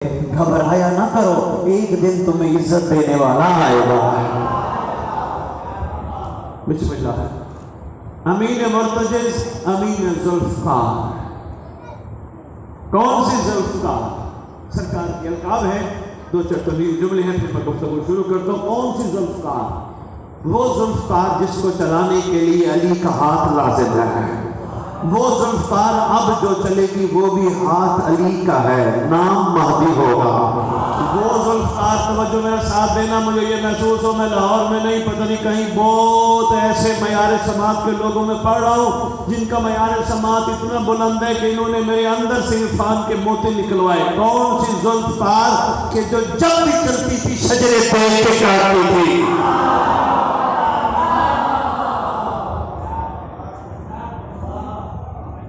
घबराया ना करो, एक दिन तुम्हें इज्जत देने वाला आएगा। बिस्मिल्लाह। अमीन मुर्तजिज़, अमीन जुल्फ़कार। कौन सी जुल्फ़कार? सरकार के अलकाब है, दो चार तवील जुमले हैं, फिर मैं गुफ्तगू शुरू करता हूँ। कौन सी जुल्फ़कार? वो जुल्फ़कार जिसको चलाने के लिए अली का हाथ लाज़िम है। वो जुल्फ़कार अब जो चलेगी वो भी हाथ अली का है, नाम महदी होगा। वो जुल्फ़कार, तवज्जो मेरा साथ देना, मुझे ये महसूस हो मैं लाहौर में नहीं, पता नहीं कहीं बहुत ऐसे मयार समात के लोगों में पढ़ रहा हूँ जिनका मयार समात इतना बुलंद है कि इन्होंने मेरे अंदर से इरफान के मोती निकलवाए। कौन सी जुल्फ़कार कि जो जब भी चलती थी शजरे तोड़ के काटती थी।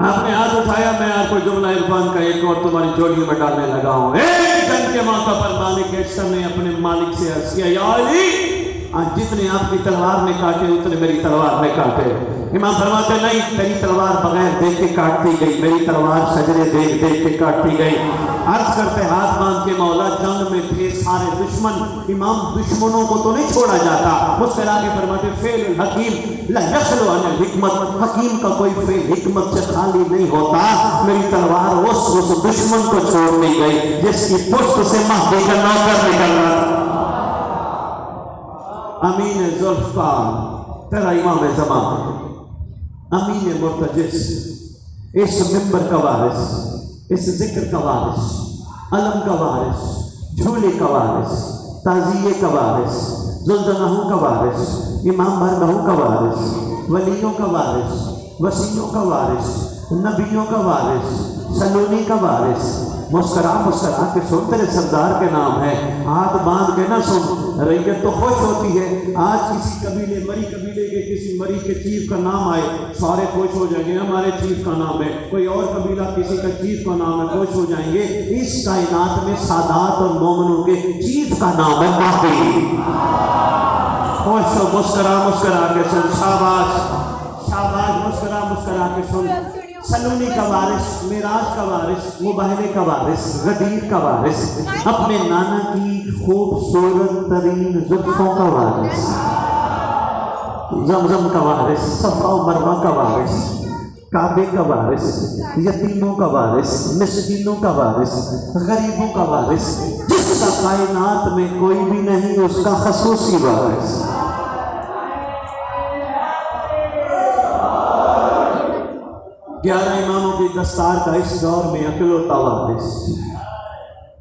आपने हाथ उठाया, मैं आपको जुमला इरफान का एक और तुम्हारी जोड़ी में डालने लगा हूं। जंग के मौका पर मालिक अक्सर ने अपने मालिक से अर्ज़ किया, या अली, आज जितने आपकी तलवार ने काटे उतने मेरी तलवार ने काटे। इमाम फरमाते नहीं, तेरी तलवार बगैर देख के काटती गई, मेरी तलवार सजरे देख देख के काटती गई। अर्ज करते हाथ बांध के, मौला जंग में थे सारे दुश्मन, इमाम दुश्मनों को तो नहीं छोड़ा जाता। मुस्कुरा के फरमाते फेल हकीम ला यखलु अनिल हिकमत, हकीम का कोई फेल हिकमत से खाली नहीं होता। मेरी तलवार उस दुश्मन को छोड़ नहीं गई जिसकी पुष्ट से महदी का नौकर निकल रहा था। अमीन जुल्फ़कार, तेरा इमाम ज़मान, अमीन मुर्तजिज़, इस मिंबर का वारिस, इस जिक्र का वारिस, अलम का वारिस, झूले का वारिस, ताज़िये का वारिस, ज़ुल्ज़नाहों का वारिस, इमाम बरगहों का वारिस, वलियों का वारिस, वसीयों का वारिस, नबियों का वारिस, सलूनी का वारिस। मुस्करा मुस्करा के सुन, तेरे सरदार के नाम है, हाथ बांध के ना सुन। रैयत तो खुश होती है, आज किसी कबीले मरी कबीले के किसी मरी के चीफ का नाम आए, सारे खुश हो जाएंगे, हमारे चीफ का नाम है। कोई और कबीला किसी का चीफ का नाम है, खुश हो जाएंगे। इस कायनात में सादात और मोमिनों के चीफ का नाम है महदी। खुश हो, मुस्करा मुस्करा के सुन, शाबाश शाबाश, मुस्करा मुस्करा के सुन। सलूनी का वारिस, मिराज का वारिस, मुबाहले का वारिस, गदीर का वारिस, अपने नाना की खूबसूरत तरीन जुल्फों का वारिस, जमजम का वारिस, सफा और मरवा का वारिस, काबे का वारिस, यतीमों का वारिस, मिस्कीनों का वारिस, गरीबों का वारिस, जिसका कायनात में कोई भी नहीं उसका खसूसी वारिस। ग्यारह इमामों की दस्तार का इस दौर में अकेलौता वारिस,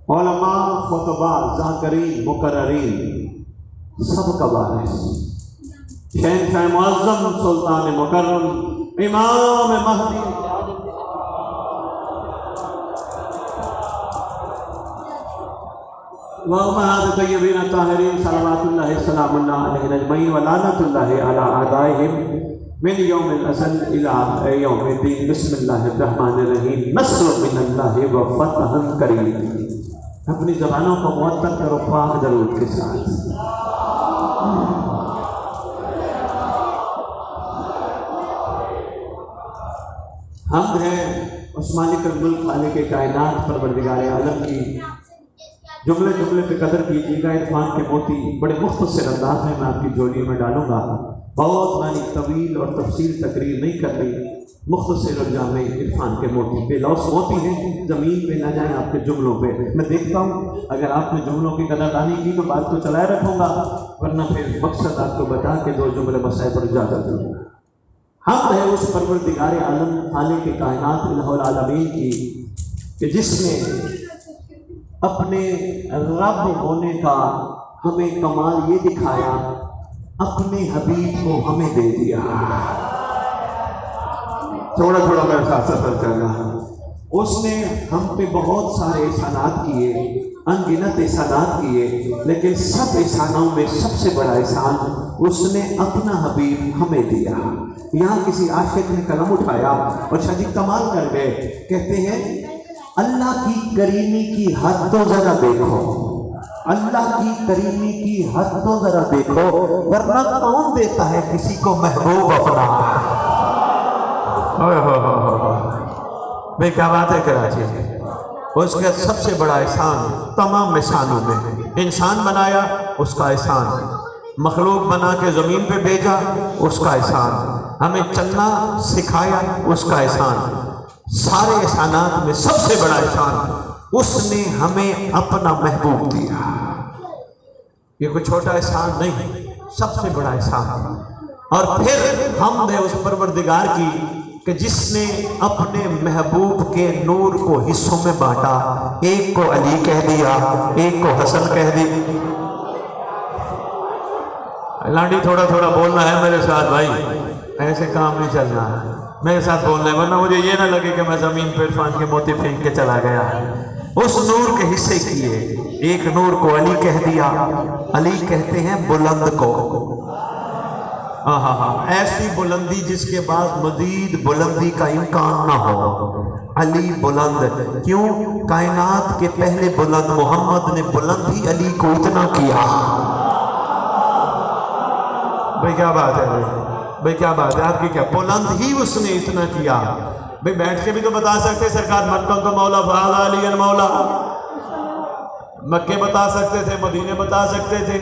उलमा, खुतबा, ज़ाकिरीन, मुकर्ररीन, सबका वारिस, शहंशाह मुअज़्ज़म सुल्तान मुकर्रम इमाम महदी। व उम्महात तय्यबीन ताहिरीन सलवातुल्लाहि सलामुल्लाहि अलैहिम अजमईन व लानतुल्लाहि अला अदाइहिम मिन यौमिल अज़ल इला यौमिद्दीन। बिस्मिल्लाहिर रहमानिर रहीम। नस्रुम मिनल्लाहि व फतहुन करीम। अपनी ज़बानों को मुअत्तल करो पाक दरूद के साथ। हमद है उस मालिकुल मुल्क मालिक कायनात परवरदिगार आलम की। जुमले जुमले पे कदर कीजिएगा। इरफान के मोती बड़े मुख्तसर अंदाज में मैं आपकी जोड़ी में डालूंगा। बहुत मैंने तवील और तफसील तकरीर नहीं कर रही, मुख्तसर और जामे इरफान के मोती बेलौस मोती हैं, ज़मीन पे ना जाए आपके जुमलों पे। मैं देखता हूँ अगर आपने जुमलों की कदरदानी की तो बात को चलाए रखूँगा, वरना फिर मकसद आपको बता के दो जुमले मसाए पर इजाज़त दूँगा। हम है उस परवरदिगार आलम खालिक के कायनात इलाहुल आलमीन की कि जिसने अपने रब होने का हमें कमाल ये दिखाया, अपने हबीब को हमें दे दिया। थोड़ा थोड़ा मेरे साथ सफर चल रहा है। उसने हम पे बहुत सारे एहसानात किए, अनगिनत एहसानात किए, लेकिन सब एहसानों में सबसे बड़ा एहसान उसने अपना हबीब हमें दिया। यहाँ किसी आशिक ने कलम उठाया और शादी कमाल कर गए, कहते हैं अल्लाह की करीमी की हद तो जरा देखो, अल्लाह की करीमी की हद तो जरा देखो, वरना कौन देता है किसी को महबूब अपना। क्या बात है कराची। اس کا سب سے بڑا احسان تمام احسانوں میں، انسان بنایا اس کا احسان، مخلوق بنا کے زمین پہ بھیجا اس کا احسان، ہمیں چلنا سکھایا اس کا احسان، سارے احسانات میں سب سے بڑا احسان اس نے ہمیں اپنا محبوب دیا۔ یہ کوئی چھوٹا احسان نہیں، سب سے بڑا احسان۔ اور پھر حمد ہے اس پروردگار کی کہ جس نے اپنے محبوب کے نور کو حصوں میں بانٹا، ایک کو علی کہہ دیا، ایک کو حسن کہہ دیا۔ لانڈی تھوڑا تھوڑا بولنا ہے میرے ساتھ بھائی، ایسے کام نہیں چلنا ہے، میرے ساتھ بولنا ہے، ورنہ مجھے یہ نہ لگے کہ میں زمین پہ عرفان کے موتی پھینک کے چلا گیا۔ اس نور کے حصے کیے، ایک نور کو علی کہہ دیا، علی کہتے ہیں بلند کو، ایسی بلندی جس کے بعد مزید بلندی کا امکان نہ ہو، علی بلند۔ کیوں؟ کائنات کے پہلے بلند محمد نے بلند ہی علی کو اتنا کیا۔ بھئی کیا بات ہے بھئی کیا بات ہے آپ کی، کیا بلند ہی اس نے اتنا کیا۔ بھئی بیٹھ کے بھی تو بتا سکتے سرکار مکہ تو مولا فعال علی المولا، مکے بتا سکتے تھے، مدینے بتا سکتے تھے،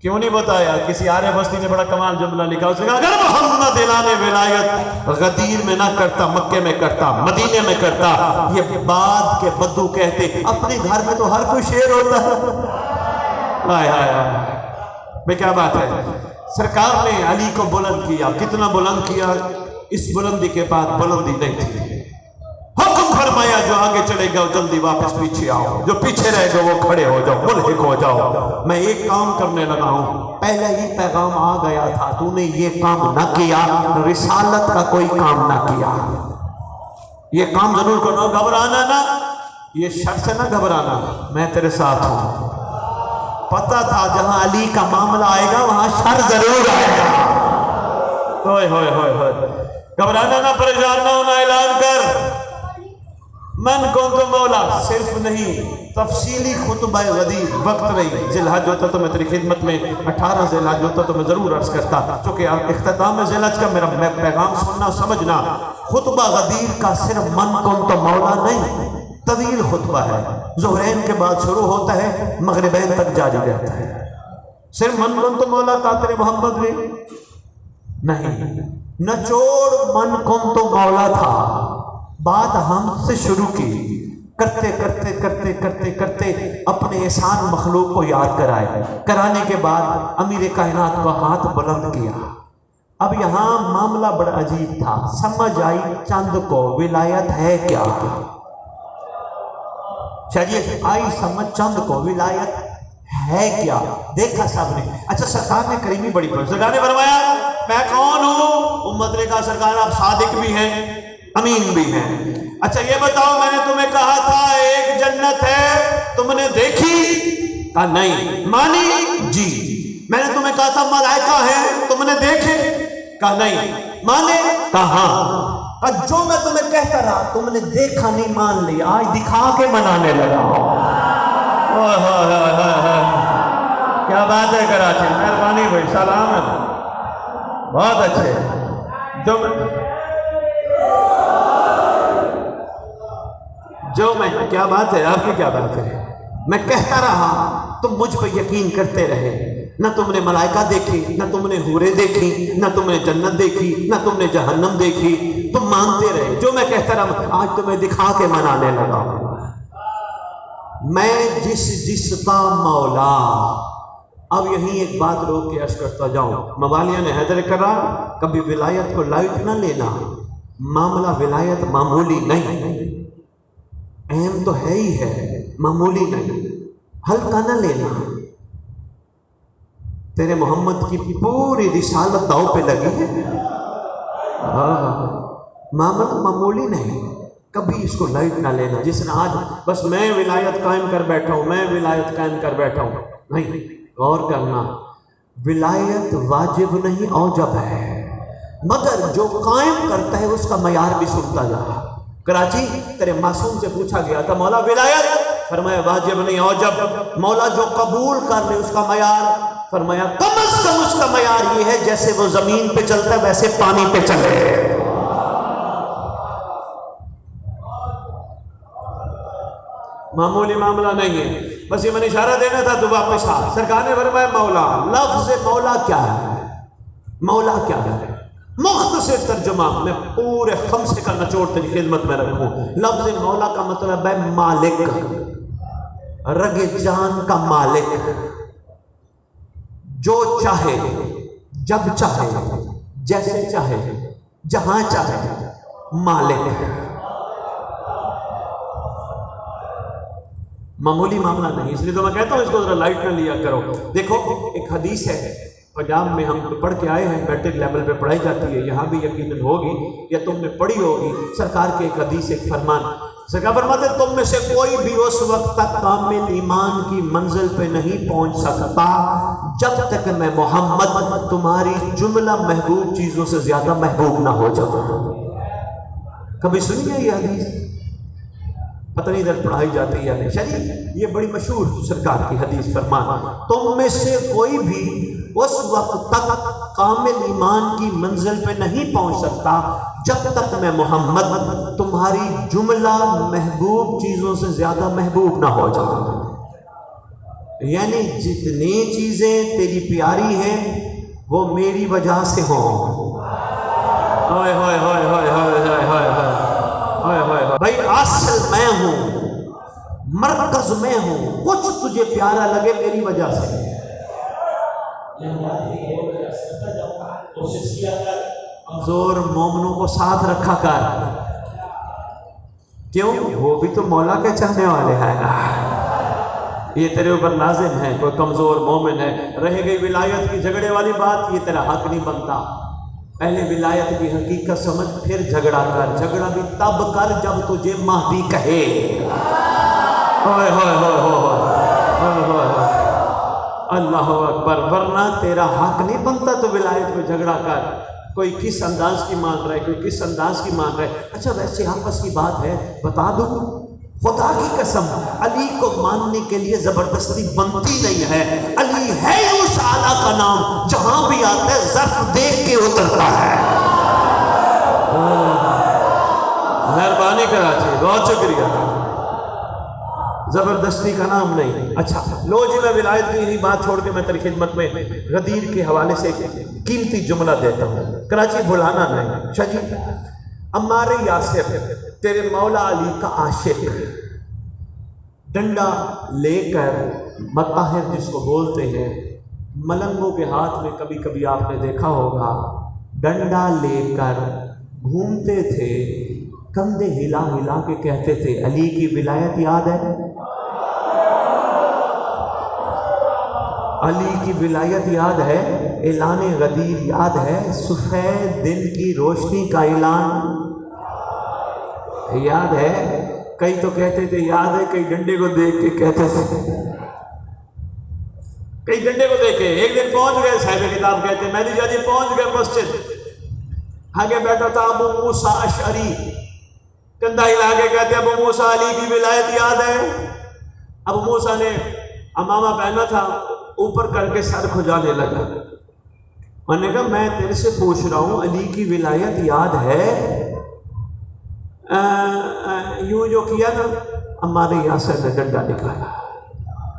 کیوں نہیں بتایا؟ کسی عارف ہستی نے بڑا کمال جملہ لکھا، اس نے کہا اگر محمد اعلان ولایت غدیر میں نہ کرتا، مکے میں کرتا، مدینے میں کرتا، یہ بعد کے بدو کہتے اپنے گھر میں تو ہر کوئی شیر ہوتا ہے۔ ہائے ہائے ہائے بھئی کیا بات ہے، سرکار نے علی کو بلند کیا۔ کتنا بلند کیا؟ اس بلندی کے بعد بلندی نہیں تھی، حکم فرمایا جو آگے چلے گا جلدی واپس پیچھے آؤ، جو پیچھے رہے گا وہ کھڑے ہو جاؤ، ملحق ہو جاؤ، میں ایک کام کرنے لگا ہوں۔ پہلے ہی پیغام آ گیا تھا، تو نے یہ کام نہ کیا، رسالت کا کوئی کام نہ کیا، یہ کام ضرور کرنا، گھبرانا نہ، یہ شر سے نہ گھبرانا، میں تیرے ساتھ ہوں۔ پتہ تھا جہاں علی کا معاملہ آئے گا وہاں شر ضرور آئے گا۔ ہوئے ہوئے ہوئے ہوئے، گھبرانا نہ، پریشان نہ ہونا، اعلان کر من کون تو مولا، صرف نہیں تفصیلی خطبہ غدیر، وقت نہیں، ذی الحج ہوتا تو میں تیری خدمت میں 18 ذی الحج ہوتا تو میں ضرور عرض کرتا، چونکہ اختتام میں ذی الحج کا میرا پیغام سننا سمجھنا۔ خطبہ غدیر کا صرف من کون تو مولا نہیں، طویل خطبہ ہے، ظہرین کے بعد شروع ہوتا ہے، مغربین تک جاری رہتا ہے۔ صرف من کون تو مولا کا تیرے محمد نے نہیں، نچوڑ من کون تو مولا تھا، بات ہم سے شروع کی، کرتے کرتے کرتے کرتے کرتے اپنے احسان مخلوق کو یاد کرائے، کرانے کے بعد امیر کائنات کا ہاتھ بلند کیا۔ اب یہاں معاملہ بڑا عجیب تھا، سمجھ آئی چند کو ولایت ہے کیا، چلیے آئی سمجھ چند کو ولایت ہے کیا، دیکھا سب نے۔ اچھا سرکار نے کریمی بڑی پڑھی، سرکار نے فرمایا میں کون ہوں؟ امت نے کہا سرکار آپ صادق بھی ہیں امین بھی ہیں۔ اچھا یہ بتاؤ میں نے تمہیں کہا تھا ایک جنت ہے، تم نے دیکھی؟ کہا نہیں۔ مانی؟ جی۔ میں نے تمہیں کہا تھا ملائکہ ہیں، تم نے دیکھے؟ کہا نہیں۔ مانے؟ کہا ہاں۔ جو میں تمہیں کہتا رہا تم نے دیکھا نہیں، مان لیا، آج دکھا کے منانے لگا۔ کیا بات ہے کراچی، مہربانی بھائی، سلامت، بہت اچھے۔ جو میں کیا بات ہے آپ کی، کیا بات ہے، میں کہتا رہا تم مجھ پہ یقین کرتے رہے، نہ تم نے ملائکہ دیکھی، نہ تم نے حوریں دیکھی، نہ تم نے جنت دیکھی، نہ تم نے جہنم دیکھی، تم مانتے رہے، جو میں کہتا رہا آج تمہیں دکھا کے منانے لگا۔ میں جس کا مولا۔ اب یہیں ایک بات روک کے عرض کرتا جاؤں، موالیہ نے حیدر کرا کبھی ولایت کو لائٹ نہ لینا، معاملہ ولایت معمولی نہیں، اہم تو ہے ہی ہے، معمولی نہیں، ہلکا نہ لینا۔ تیرے محمد کی پوری رسالت داؤ پہ لگی ہے، معاملہ معمولی نہیں، کبھی اس کو لائٹ نہ لینا۔ جس نے آج بس میں ولایت قائم کر بیٹھا ہوں، میں ولایت قائم کر بیٹھا ہوں، نہیں، غور کرنا، ولایت واجب نہیں اوجب ہے، مگر جو قائم کرتا ہے اس کا معیار بھی سنتا جا۔ کراچی تیرے معصوم سے پوچھا گیا تھا مولا ولایت، فرمایا واجب نہیں اوجب، مولا جو قبول کر لے اس کا معیار، فرمایا کم از کم اس کا معیار یہ ہے جیسے وہ زمین پہ چلتا ہے ویسے پانی پہ چلے۔ معمولی معاملہ نہیں ہے، بس یہ میں نے اشارہ دینا تھا تو واپس آ۔ سرکار نے فرمایا مولا، لفظ مولا کیا ہے؟ مولا کیا ہے؟ مختصر ترجمہ میں پورے خمسے کا نچوڑ تیری خدمت میں رکھوں۔ لفظ مولا کا مطلب ہے مالک، رگ جان کا مالک، جو چاہے، جب چاہے، جیسے چاہے، جہاں چاہے، مالک۔ معمولی معاملہ نہیں، اس لیے تو میں کہتا ہوں اس کو ذرا لائٹ نہ لیا کرو۔ دیکھو ایک حدیث ہے پنجاب میں، ہم تو پڑھ کے آئے ہیں، میٹرک لیول پہ پڑھائی جاتی ہے، یہاں بھی یقیناً ہوگی یا تم نے پڑھی ہوگی۔ سرکار کے ایک حدیث، ایک فرمان، سرکار فرماتے ہیں تم میں سے کوئی بھی اس وقت تک کامل ایمان کی منزل پہ نہیں پہنچ سکتا جب تک میں محمد تمہاری جملہ محبوب چیزوں سے زیادہ محبوب نہ ہو جاؤں۔ کبھی سنی ہے یہ حدیث؟ پتہ نہیں ادھر پڑھائی جاتی ہے یا نہیں، شریف یہ بڑی مشہور سرکار کی حدیث فرمان، تم میں سے کوئی بھی اس وقت تک کامل ایمان کی منزل پہ نہیں پہنچ سکتا جب تک میں محمد تمہاری جملہ محبوب چیزوں سے زیادہ محبوب نہ ہو جاؤں۔ یعنی جتنی چیزیں تیری پیاری ہیں وہ میری وجہ سے ہوں۔ ہائے ہائے ہائے ہائے ہائے ہائے ہائے ہائے بھائی، اصل میں ہوں، مرکز میں ہوں، کچھ تجھے پیارا لگے میری وجہ سے۔ کمزور مومنوں کو ساتھ رکھا کر، کیوں؟ وہ بھی تو مولا کے چاہنے والے ہیں نا، یہ تیرے اوپر لازم ہے۔ کوئی کمزور مومن ہے، رہ گئی ولایت کی جھگڑے والی بات، یہ تیرا حق نہیں بنتا۔ پہلے ولایت کی حقیقت سمجھ، پھر جھگڑا کر۔ جھگڑا بھی تب کر جب تجھے مہدی کہے۔ ہوئے ہوئے ہوئے ہوئے ہوئے، اللہ اکبر، ورنہ تیرا حق نہیں بنتا تو ولایت میں جھگڑا کر۔ کوئی کس انداز کی مان رہا ہے، کوئی کس انداز کی مان رہا ہے۔ اچھا ویسے آپس کی بات ہے، بتا دوں، خدا کی قسم علی کو ماننے کے لیے زبردستی بنتی نہیں ہے۔ علی ہے اس اعلیٰ کا نام، جہاں بھی آتا ہے ظرف دیکھ کے اترتا ہے۔ مہربانی کراچی، بہت شکریہ، زبردستی کا نام نہیں۔ اچھا لو جی، میں ولایت کی یہی بات چھوڑ کے میں تیری خدمت میں غدیر کے حوالے سے ایک قیمتی جملہ دیتا ہوں، کراچی بھلانا نہیں۔ شاہ جی، عمار یاسر تیرے مولا علی کا عاشق، ڈنڈا لے کر مطہر جس کو بولتے ہیں، ملنگوں کے ہاتھ میں کبھی کبھی آپ نے دیکھا ہوگا، ڈنڈا لے کر گھومتے تھے، کندھے ہلا ہلا کے کہتے تھے علی کی ولایت یاد ہے، علی کی ولایت یاد ہے، اعلان غدیر یاد ہے، سفید دن کی روشنی کا اعلان یاد ہے۔ کئی تو کہتے تھے یاد ہے، کئی ڈنڈے کو دیکھ کے کہتے تھے، کئی ڈنڈے کو دیکھ کے۔ ایک دن پہنچ گئے، صاحب کتاب کہتے ہیں مہدی جی پہنچ گئے مسجد، آگے بیٹھا تھا ابو موسیٰ اشعری، کندھا ہلا کے کہتے ابو موسیٰ علی کی ولایت یاد ہے۔ ابو موسیٰ نے امامہ پہنا تھا، اوپر کر کے سر کھجانے لگا۔ میں نے کہا میں تیرے سے پوچھ رہا ہوں علی کی ولایت یاد ہے؟ یوں جو کیا نا، ہمارے یاسر نے ڈنڈا نکالا،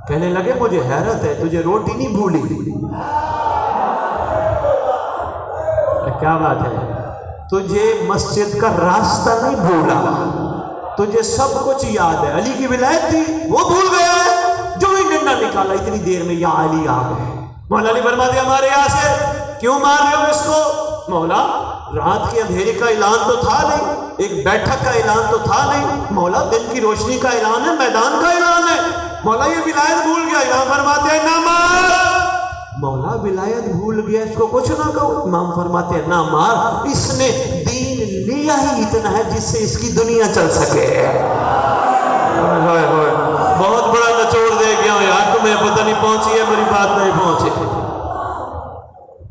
کہنے لگے مجھے حیرت ہے تجھے روٹی نہیں بھولی۔ کیا بات ہے، تجھے مسجد کا راستہ نہیں بھولا، تجھے سب کچھ یاد ہے۔ علی کی ولایت تھی وہ بھول گیا ہے، جو ہی ڈنڈا نکالا اتنی دیر میں یا علی آ گئے۔ مولا علی فرماتے ہمارے یاسر کیوں مار رہے ہو اس کو؟ مولا رات کے اندھیرے کا اعلان تو تھا نہیں، ایک بیٹھک کا اعلان تو تھا نہیں، مولا دن کی روشنی کا اعلان ہے، میدان کا اعلان ہے، مولا یہ ولایت بھول گیا۔ امام فرماتے ہیں نہ مار، مولا ولایت بھول گیا اس کو کچھ نہ کہو۔ امام فرماتے ہیں نہ مار، اس نے دین لیا ہی اتنا ہے جس سے اس کی دنیا چل سکے۔ بہت بڑا نچوڑ دے گیا ہوں یار، تمہیں پتہ نہیں پہنچی ہے میری بات، نہیں پہنچی،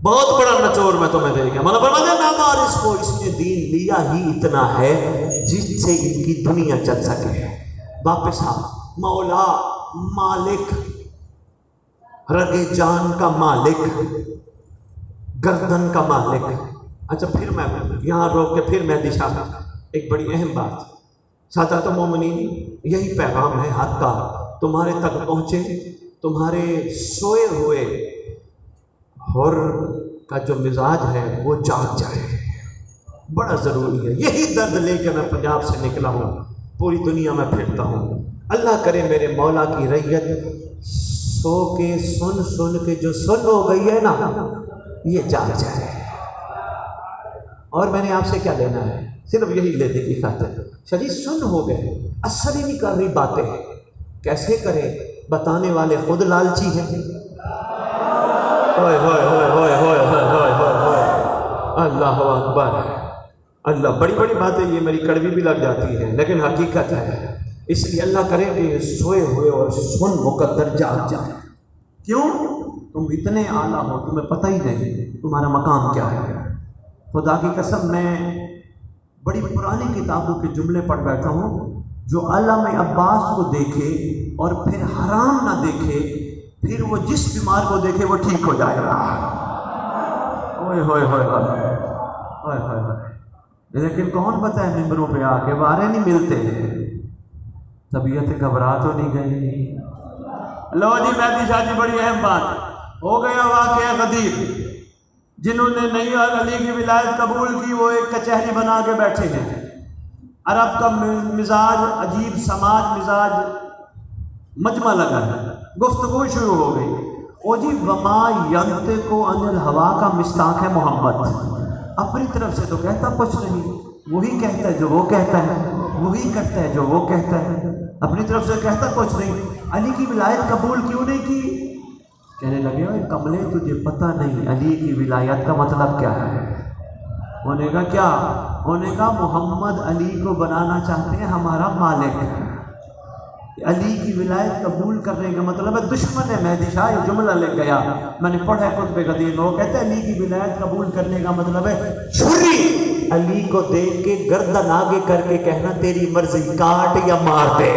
بہت بڑا نچوڑ میں تمہیں دے گیا۔ مولا فرماتے ہیں نہ مار اس کو، اس نے دین لیا ہی اتنا ہے جس سے ان کی دنیا چل سکے۔ واپس آ، مولا مالک، رگ جان کا مالک، گردن کا مالک۔ اچھا پھر میں یہاں روک کے پھر میں دشا ایک بڑی اہم بات، सादात मोमिनीन, यही पैगाम है हक का, तुम्हारे तक पहुँचे, तुम्हारे सोए हुए हुर का जो मिजाज है वो जाग जाए, बड़ा ज़रूरी है। यही दर्द लेकर मैं पंजाब से निकला हूँ, पूरी दुनिया में फिरता हूँ। अल्लाह करे मेरे मौला की रैयत सो के सुन सुन के जो सुन हो गई है ना, ये जाग जाए। और मैंने आपसे क्या लेना है, सिर्फ यही लेने की खातिर। शरीर सुन हो गए, असर ही नहीं कर रही बातें, कैसे करें, बताने वाले खुद लालची हैं। होय होय होय होय होय होय होय होय होय, अल्लाह अकबर। अल्लाह, बड़ी बड़ी बातें ये मेरी कड़वी भी लग जाती है, लेकिन हकीकत है। इसलिए अल्लाह करे कि सोए हुए और सुन मुकद्दर जाग जाए। क्यों? तुम इतने आला हो, तुम्हें पता ही नहीं तुम्हारा मकाम क्या है। खुदा की कसम, मैं बड़ी पुरानी किताबों के जुमले पढ़ बैठा हूँ, जो अल्लामा अब्बास को देखे और फिर हराम ना देखे, फिर वो जिस बीमार को देखे वो ठीक हो जाएगा। ओए होए होए होए होए। लेकिन कौन बताए मिंबरों पे आके वारे नहीं मिलते, तबीयत घबरा तो नहीं गई। लो जी, मेहदी शादी बड़ी अहम बात हो गया। वाक़या गदीर, जिन्होंने नहीं अली की विलायत कबूल की वो एक कचहरी बना के बैठे हैं। अरब का मिजाज अजीब, समाज मिजाज मजमा लगा है, गुफ्तगू शुरू हो गई। ओ जी, वमा यंतिकु अनिल हवा का मिस्ताक है मोहम्मद। अपनी तरफ से तो कहता कुछ नहीं, वही कहता है जो वो कहता है, वही करता है जो वो कहता है, अपनी तरफ से कहता कुछ नहीं। अली की विलायत कबूल क्यों नहीं की? कहने लगे, ओए कमले, तुझे पता नहीं अली की विलायत का मतलब क्या है। होने का क्या? होने का मोहम्मद अली को बनाना चाहते हैं हमारा मालिक। अली की विलायत कबूल करने का मतलब है दुश्मन है। मेहदी शाह ये जुमला ले गया, मैंने पढ़ा है खुतबे कदीर, लोग कहते हैं अली की विलायत कबूल करने का मतलब है छुरी अली को देख के गर्दन आगे करके कहना तेरी मर्जी, काट या मार दे।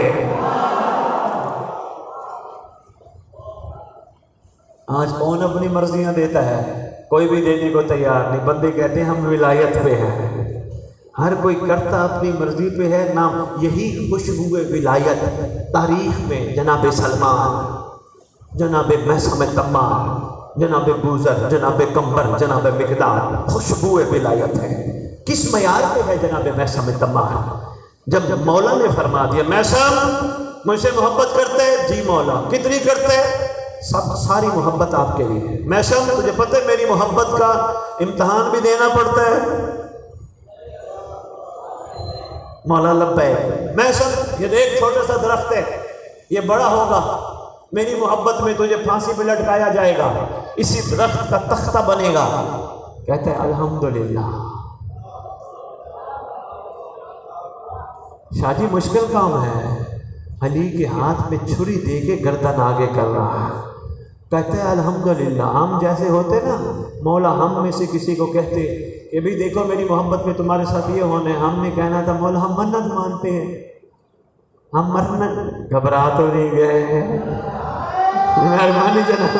आज कौन अपनी मर्जियां देता है? कोई भी देने को तैयार नहीं। बंदे कहते हैं हम विलायत पे हैं, हर कोई करता अपनी मर्जी पे है। नाम यही खुशबू विलायत तारीख में जनाब सलमान, जनाब महसम तम्मार, जनाब बूजर, जनाब कंबर, जनाब मिकदार, खुशबू विलायत है। किस मयार पे है जनाब महसम तम्मार? जब मौला ने फरमा दिया महसम मुझसे मोहब्बत करते? जी मौला। कितनी करते? सब सारी मोहब्बत आपके लिए। महसम तुझे पता है मेरी मोहब्बत का इम्तहान भी देना पड़ता है? मौला लब्बैक। महसम ये देख छोटा सा दरख्त है, ये बड़ा होगा, मेरी मोहब्बत में तुझे फांसी पे लटकाया जाएगा, इसी दरख्त का तख्ता बनेगा। कहते हैं अल्हम्दुलिल्लाह। शादी मुश्किल काम है, अली के हाथ में छुरी दे के गर्दन आगे कर रहा है। कहते हैं अल्हम्दुलिल्लाह। हम जैसे होते ना, मौला हम में से किसी को कहते कि भी देखो मेरी मोहब्बत में तुम्हारे साथ ये होने, हमने कहना था मौला हम मन्नत मानते हैं, हम मरना। घबरा तो नहीं गए? मेहरबानी जनाब,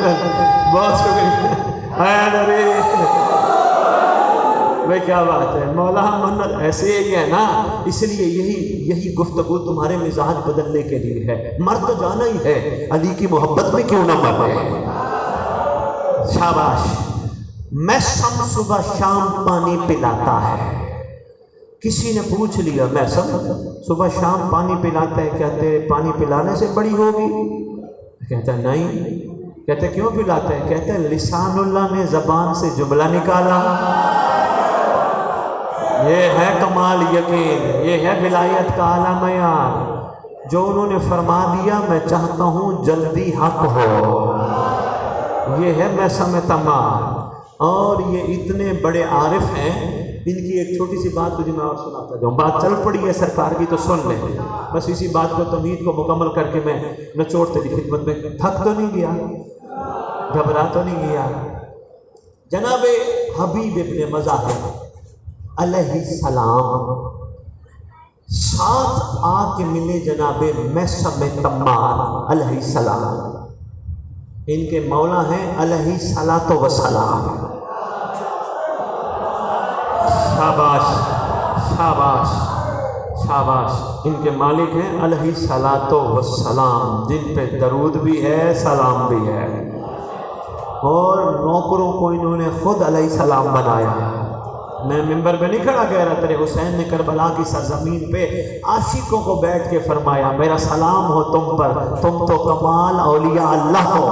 बहुत शुक्रिया। अरे भाई क्या बात है, मौला हम मन्नत ऐसे ही है ना। इसलिए यही गुफ्तगू तुम्हारे मिजाज बदलने के लिए है। मर तो जाना ही है, अली की मोहब्बत में क्यों ना मरे। शाबाश। महसम सुबह शाम पानी पिलाता है। किसी ने पूछ लिया महसम सुबह शाम पानी पिलाता है, कहते पानी पिलाने से बड़ी होगी? कहता नहीं। कहते क्यों पिलाता है? कहते लिसानुल्लाह ने ज़बान से जुमला निकाला। ये है कमाल यकीन, ये है विलायत का आला मयार। जो उन्होंने फरमा दिया मैं चाहता हूँ जल्दी हक हो, ये है महसम तम्मार। और ये इतने बड़े आरिफ हैं, इनकी एक छोटी सी बात तुझे मैं और सुनाता जाऊँ। बात चल पड़ी है सरकार की तो सुन ले, बस इसी बात को तमीद को मुकम्मल करके मैं नचोड़ तेरी खिदमत में। थक तो नहीं गया, घबरा तो नहीं गया। जनाब हबीब इब्ने मज़ाहिर अलैहिस्सलाम साथ आके मिले जनाब महसम तम्मार अलैहिस्सलाम। इनके मौला हैं अलैहिस्सलातो वस्सलाम। शाबाश शाबाश शाबाश, इनके मालिक हैं अलैहिस्सलातो वस्सलाम, जिन पे दरूद भी है सलाम भी है, और नौकरों को इन्होंने खुद अलैहिस्सलाम बनाया। मैं मिंबर पे नहीं खड़ा कह रहा, तेरे हुसैन ने करबला की सरजमीन पे आशिकों को बैठ के फरमाया मेरा सलाम हो तुम पर, तुम तो कमाल औलिया अल्लाह हो,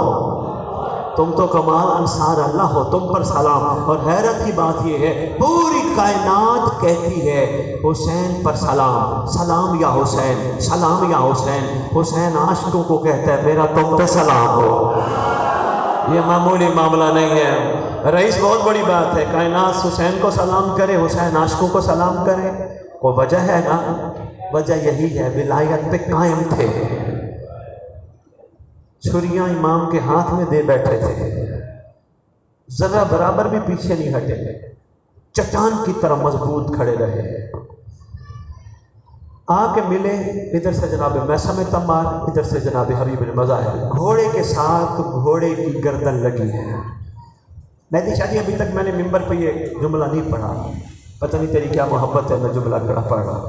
तुम तो कमाल अंसार अल्लाह हो, तुम पर सलाम। और हैरत की बात यह है पूरी कायनात कहती है हुसैन पर सलाम, सलाम या हुसैन, सलाम या हुसैन। हुसैन आशिकों को कहता है मेरा तुम पे सलाम हो। ये मामूली मामला नहीं है रईस, बहुत बड़ी बात है। कायनात हुसैन को सलाम करे, हुसैन आशिकों को सलाम करे। वो वजह है ना, वजह यही है विलायत पे कायम थे, छुरियां इमाम के हाथ में दे बैठे थे, जरा बराबर भी पीछे नहीं हटे, चट्टान की तरह मजबूत खड़े रहे। आके मिले, इधर से जनाब मैसम तम्मार, इधर से जनाब हबीब बिन मज़ाहिर, घोड़े के साथ घोड़े की गर्दन लगी है। मेहदी शादी अभी तक मैंने मिंबर पे ये जुमला नहीं पढ़ा, पता नहीं तेरी क्या मोहब्बत है, मैं जुमला खड़ा पढ़ रहा,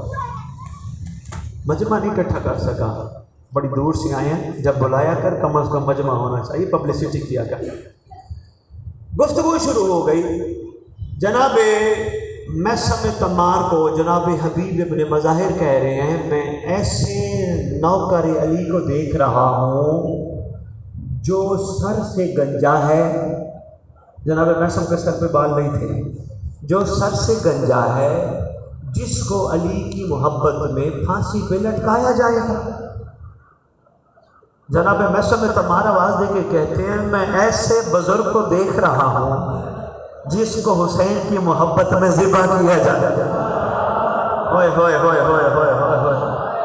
मजमा नहीं इकट्ठा कर सका, बड़ी दूर से आए हैं, जब बुलाया कर कम अज़ कम मजमा होना चाहिए, पब्लिसिटी किया कर। गुफ्तगू शुरू हो गई। जनाब मैसम तम्मार को जनाब हबीब इब्न मज़ाहिर कह रहे हैं मैं ऐसे नौकर अली को देख रहा हूँ जो सर से गंजा है, जनाब मैसम के सर पे बाल नहीं थे, जो सर से गंजा है, जिसको अली की मोहब्बत में फांसी पे लटकाया जाएगा। जनाब मैसम तम्मार आवाज़ दे के कहते हैं मैं ऐसे बुजुर्ग को देख रहा हूँ जिसको हुसैन की मोहब्बत में ज़िबा किया जाए। होए होए होए होए होए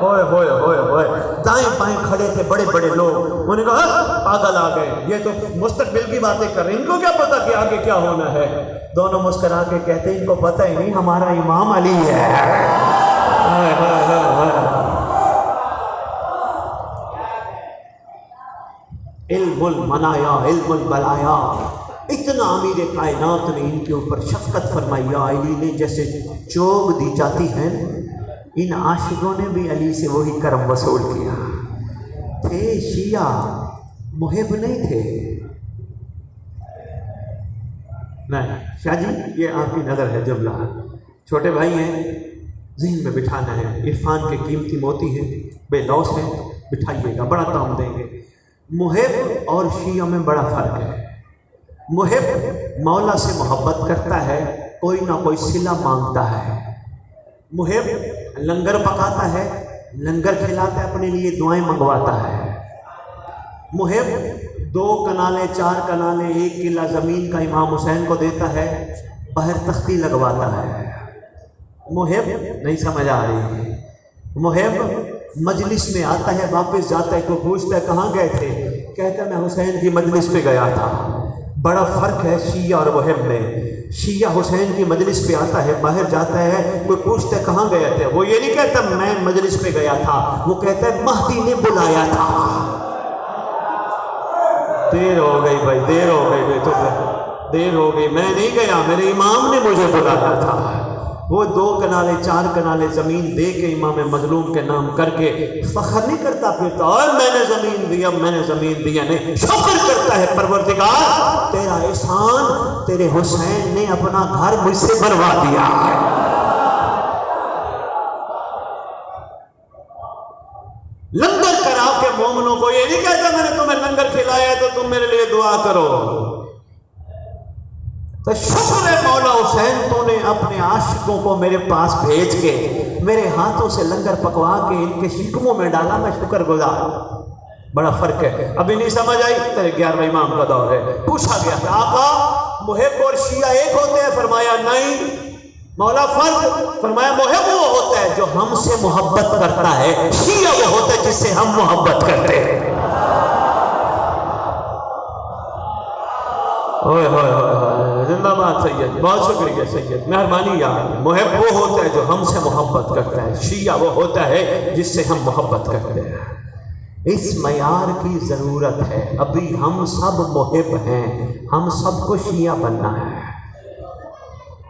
होए होए होए होए, दाएं बाएं खड़े थे बड़े बड़े लोग, उन्होंने कहा पागल आ गए, ये तो मुस्तकबिल की बातें कर रहे हैं, इनको क्या पता कि आगे क्या होना है। दोनों मुस्करा के कहते इनको पता ही नहीं हमारा इमाम अली है। होए होए होए होए। इल्मुल मनाया इल्मुल बलाया, इतना अमीर कायनात ने इनके ऊपर शफकत फरमाई। अली ने जैसे चोग दी जाती है, इन आशिकों ने भी अली से वही करम वसूल किया। थे शिया, मुहिब नहीं थे। नहीं शाह जी, ये आपकी नज़र है जुमला, छोटे भाई हैं, ज़हन में बिठाना है, इरफान के कीमती मोती हैं, बेलौस हैं, बिठाइएगा, बड़ा काम देंगे। मुहिब और शिया में बड़ा फ़र्क है। मुहिब मौला से मोहब्बत करता है, कोई ना कोई सिला मांगता है। मुहिब लंगर पकाता है, लंगर खिलाता है, अपने लिए दुआएं मंगवाता है। मुहिब 2 कनाले 4 कनाले 1 किला ज़मीन का इमाम हुसैन को देता है, बाहर तख्ती लगवाता है। मुहिब नहीं समझ आ रही है। मुहिब मजलिस में आता है, वापस जाता है, को पूछता है कहाँ गए थे, कहता है मैं हुसैन की मजलिस पे गया था। बड़ा फ़र्क है शिया और मुहिब में। शिया हुसैन की मजलिस पे आता है, बाहर जाता है, कोई पूछता है कहाँ गए थे, वो ये नहीं कहता मैं मजलिस पे गया था, वो कहता है महदी ने बुलाया था। देर हो गई भाई, देर हो गई, तो देर हो गई, मैं नहीं गया, मेरे इमाम ने मुझे बुलाया था। वो 2 कनाले 4 कनाले ज़मीन दे के इमाम मजलूम के नाम करके फ़ख्र नहीं करता फिरता और मैंने ज़मीन दिया, मैंने ज़मीन दिया, नहीं, शुक्र करता है परवरदिगार तेरा एहसान, तेरे हुसैन ने अपना घर मुझसे बनवा दिया। लंगर करा के मोमिनों को ये नहीं कहता मैंने तुम्हें लंगर खिलाया तो तुम मेरे लिए दुआ करो। तो शुक्र है मौला हुसैन, तूने अपने आशिकों को मेरे पास भेज के मेरे हाथों से लंगर पकवा के इनके शिकमों में डाला, मैं शुक्र गुजार। बड़ा फर्क है। अभी नहीं समझ आई, तेरे 11वें इमाम का दौर है। पूछा गया था आका मुहिब और शिया एक होते हैं, फरमाया नहीं मौला फर्क, फरमाया मुहिब वो होता है जो हमसे मोहब्बत करता है, शिया वो होता है जिससे हम मोहब्बत करते हैं। ओए होए होए, जिंदाबाद सैयद, बहुत शुक्रिया सैयद, मेहरबानी यार। मुहिब वो होता है जो हमसे मोहब्बत करता है, शिया वो होता है जिससे हम मोहब्बत करते हैं। इस मयार की ज़रूरत है। अभी हम सब मुहिब हैं, हम सबको शिया बनना है।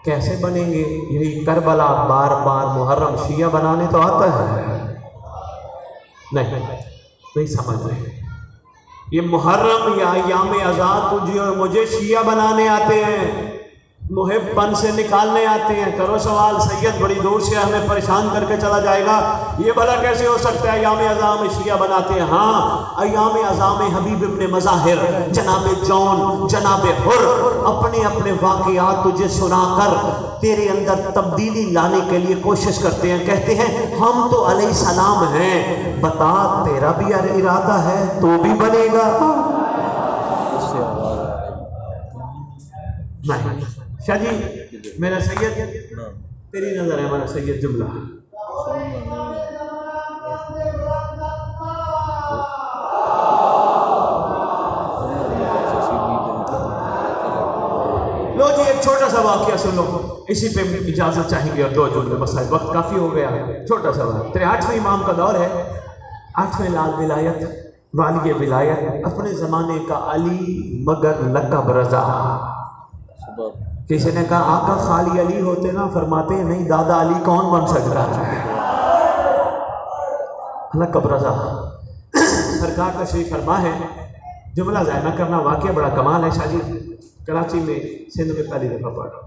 कैसे बनेंगे? यही करबला बार बार मुहर्रम शिया बनाने तो आता है? नहीं समझ रहे। ये मुहर्रम या अय्याम आज़ाद तुझे और मुझे शिया बनाने आते हैं, मुहिब्बन से निकालने आते हैं। करो सवाल, सैयद बड़ी दूर से हमें परेशान करके चला जाएगा, ये भला कैसे हो सकता है अय्याम आज़ाम शिया बनाते हैं? हाँ, अय्याम आज़ाम हबीब इब्ने मज़ाहिर, जनाब जौन, जनाब हुर अपने अपने वाक़ियात तुझे सुनाकर तेरे अंदर तब्दीली लाने के लिए कोशिश करते हैं। कहते हैं हम तो अलैहिस्सलाम हैं, बता तेरा भी इरादा है तो भी बनेगा? नहीं शाह जी, मेरा सैयद तेरी नजर है, हमारा सैयद जुमला लो जी। एक छोटा सा वाक़या सुन लो, इसी पे इजाजत चाहेंगे और 2 जुमले बस, वक्त काफी हो गया है। छोटा सा वाक़या, 8वें इमाम का दौर है, 8वें लाल विलायत, वाली विलायत, अपने ज़माने का अली मगर लक़ब रज़ा। किसी ने कहा आका खाली अली होते ना, फरमाते हैं नहीं, दादा अली कौन बन सकता है? लक़ब रज़ा सरकार का शरीफ फरमा है। जुमला ज़ाय न करना, वाक़या बड़ा कमाल है शाह जी, कराची में सिंध में पहली दफ़ा पढ़ा।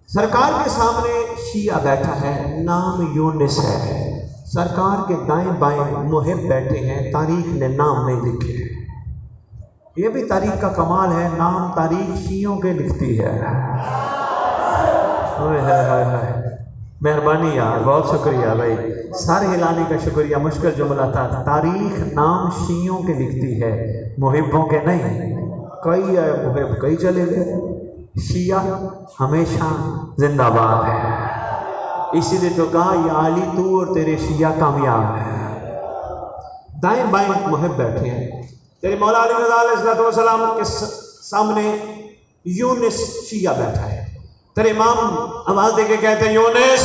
सरकार के सामने शिया बैठा है, नाम यूनिस है। सरकार के दाएं बाएं मुहिब बैठे हैं, तारीख ने नाम नहीं लिखे। ये भी तारीख का कमाल है, नाम तारीख शियों के लिखती है। मेहरबानी यार, बहुत शुक्रिया भाई, सारे हिलाने का शुक्रिया। मुश्किल जुमला था, तारीख नाम शियों के लिखती है, मुहिब्बों के नहीं। कई मुहिब कई चले गए, शिया हमेशा जिंदाबाद है। इसीलिए तो कहा या अली तू और तेरे शिया कामयाब है। दाएं बाएं मुहिब बैठे हैं, तेरे मौला अली रज़ा अलैहिस्सलाम के सामने यूनिस शिया बैठा है। तेरे इमाम आवाज देके कहते हैं यूनिस,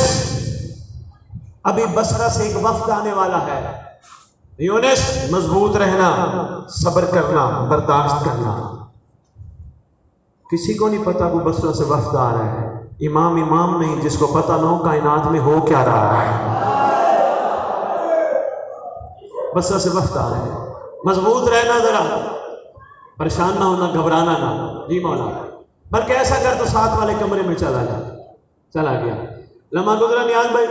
अभी बसरा से एक वफ्द आने वाला है, यूनिस मजबूत रहना, सब्र करना, बर्दाश्त करना। किसी को नहीं पता वो बसरा से वफ्द आ रहा है, इमाम नहीं, जिसको पता ना हो कायनात में हो क्या रहा है। बसरा से वफ्द आ रहा है, मजबूत रहना, जरा परेशान ना होना, घबराना ना। जी मौला, बल्कि ऐसा कर तो साथ वाले कमरे में चला गया। लम्हा गुजरा नियाज भाई,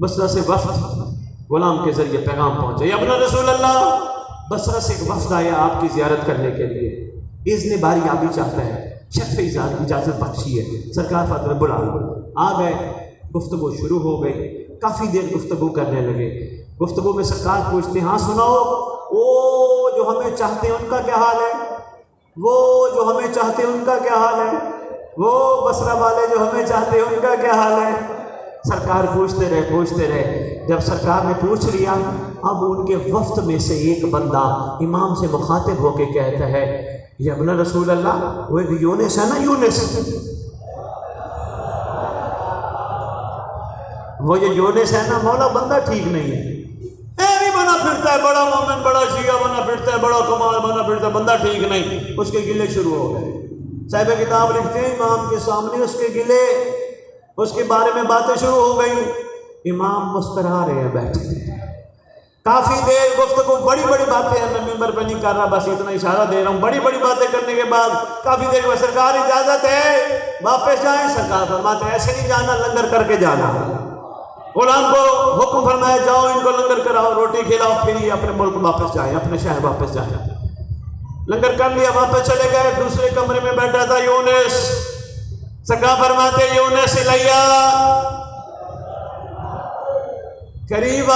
बसरा से वफ्द गुलाम के जरिए पैगाम पहुंचे, अपना रसूल अल्लाह, बसरा से एक वफ्द आया आपकी जियारत करने के लिए, इज़्न बारी आबी चाहता है, शर्फ इजाज़त बख्शी है। सरकार फातिमा बुला आ गए, गुफ्तगू शुरू हो गई, काफ़ी देर गुफ्तगू करने लगे। गुफ्तगू में सरकार पूछते, हाँ सुनाओ, वो जो हमें चाहते हैं उनका क्या हाल है? वो जो हमें चाहते हैं उनका क्या हाल है? वो बसरा वाले जो हमें चाहते हैं उनका क्या हाल है? सरकार पूछते रहे। जब सरकार ने पूछ लिया, अब उनके वफ्द में से एक बंदा इमाम से मुखातिब होके कहता है, या अपना रसूल अल्लाह, वो एक यूनिस है ना, यूनिस, वो जो यूनिस है ना मौला, बंदा ठीक नहीं है, बना फिरता है, बड़ा मोमिन, बड़ा शिया बना फिरता है, बड़ा कमाल बना फिरता है, बंदा ठीक नहीं। उसके गिले शुरू हो गए। साहिब किताब लिखते हैं, इमाम के सामने उसके गिले, उसके बारे में बातें शुरू हो गई। इमाम मुस्कुरा रहे हैं बैठे, काफ़ी देर गुफ्तगू, बड़ी बड़ी बातें हैं, मैं मिंबर पर नहीं कर रहा, बस इतना इशारा दे रहा हूँ। बड़ी बड़ी बातें करने के बाद काफ़ी देर में सरकार इजाज़त है वापस जाएं। सरकार फरमाते ऐसे नहीं जाना, लंगर करके जाना। गुलाम को हुक्म फरमाया, जाओ इनको लंगर कराओ, रोटी खिलाओ, फिर ये अपने मुल्क वापस जाएं, अपने शहर वापस जाएं। लंगर कर लिया, वापस चले गए। दूसरे कमरे में बैठा था यूनिस। सरकार फरमाते यूनिस इलैया, करीब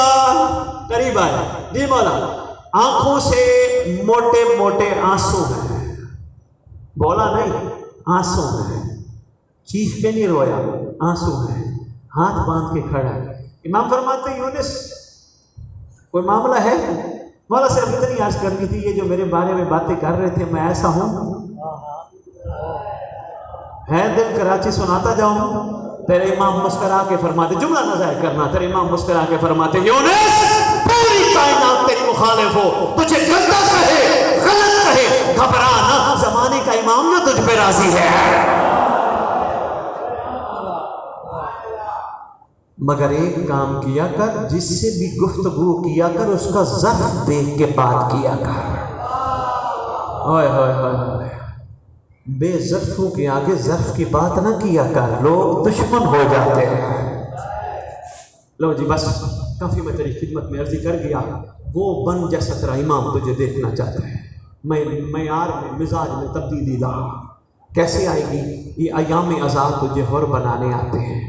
आया। जी मौला, आंखों से मोटे मोटे आंसू हैं, बोला नहीं, आंसू हैं, चीख के नहीं रोया, आंसू हैं, हाथ बांध के खड़ा है। इमाम फरमाते यूनिस, कोई मामला है? मौला सिर्फ इतनी अर्ज करनी थी, ये जो मेरे बारे में बातें कर रहे थे, मैं ऐसा हूँ है दिल कराची सुनाता जाऊँ। तेरे इमाम मुस्करा के फरमाते, जुमला न ज़ाहिर करना, तेरे इमाम मुस्करा के फरमाते, यूनिस पूरी कायनात तेरी मुखालिफ हो, तुझे गंदा कहे, गलत कहे, घबरा ना, जमाने का इमाम ना तुझ पे राजी है। مگر ایک کام کیا کر، جس سے بھی گفتگو کیا کر اس کا ظرف دیکھ کے بات کیا کر۔ اوئے ہوئے ہوئے ہوئے، بے ظرفوں کے آگے ظرف کی بات نہ کیا کر، لوگ دشمن ہو جاتے ہیں۔ لو جی بس کافی میں تیری خدمت میں عرضی کر گیا، وہ بن جیسا تیرا امام تجھے دیکھنا چاہتا ہے۔ معیار میں مزاج میں تبدیلی لا، کیسے آئے گی؟ یہ ایام آزاد تجھے حر بنانے آتے ہیں۔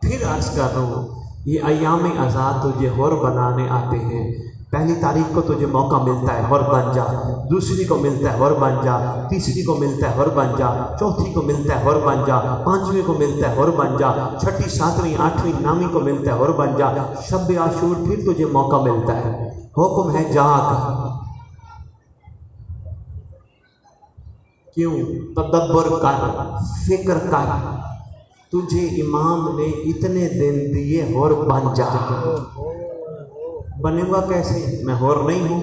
پھر عرض کر رہا ہوں، یہ ایام آزاد تجھے حر بنانے آتے ہیں۔ پہلی تاریخ کو تجھے موقع ملتا ہے حر بن جا، دوسری کو ملتا ہے حر بن جا، تیسری کو ملتا ہے حر بن جا، چوتھی کو ملتا ہے حر بن جا، پانچویں کو ملتا ہے حر بن جا، چھٹی ساتویں آٹھویں نویں کو ملتا ہے حر بن جا، شب عاشور پھر تجھے موقع ملتا ہے۔ حکم ہے جاگ، کیوں؟ تدبر کر، فکر کر، تجھے امام نے اتنے دن دیے حر بن جا۔ بنے گا کیسے؟ میں حر نہیں ہوں،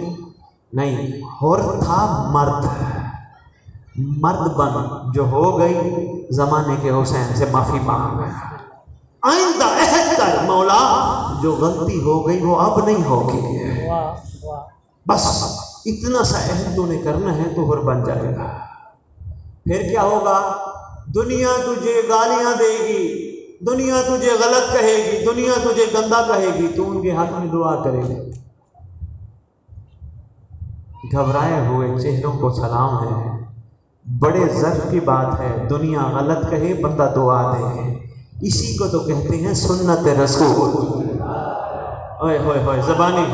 نہیں، حر تھا مرد، مرد بن، جو ہو گئی زمانے کے حسین سے معافی مانگ، آئندہ عہد کر مولا جو غلطی ہو گئی وہ اب نہیں ہوگی، بس اتنا سا عہد تو نے کرنا ہے تو حر بن جائے گا۔ پھر کیا ہوگا؟ دنیا تجھے گالیاں دے گی، دنیا تجھے غلط کہے گی، دنیا تجھے گندا کہے گی، تو ان کے حق میں دعا کرے گی۔ گھبرائے ہوئے چہروں کو سلام ہے، بڑے ضرف کی بات ہے، دنیا غلط کہے بندہ دعا دے، اسی کو تو کہتے ہیں سنت رسول۔ اوئے ہوئے ہوئے، زبانی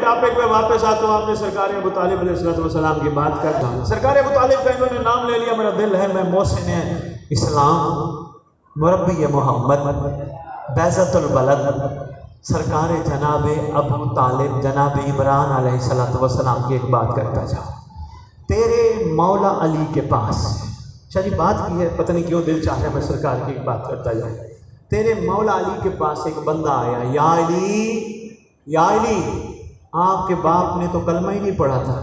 ٹاپک پہ واپس آتا ہوں۔ آپ نے سرکار ابو طالب علیہ السلام کی بات کرتا ہوں۔ سرکار ابو طالب کا انہوں نے نام لے لیا، میرا دل ہے میں محسن اسلام، مربی محمد، بیضۃ البلد، سرکار جناب ابو طالب جناب عمران علیہ السلام کی ایک بات کرتا جاؤں۔ تیرے مولا علی کے پاس، چلی بات کی ہے، پتہ نہیں کیوں دل چاہ رہا ہے میں سرکار کی ایک بات کرتا جاؤں۔ تیرے مولا علی کے پاس ایک بندہ آیا، یا علی، یا علی، آپ کے باپ نے تو کلمہ ہی نہیں پڑھا تھا۔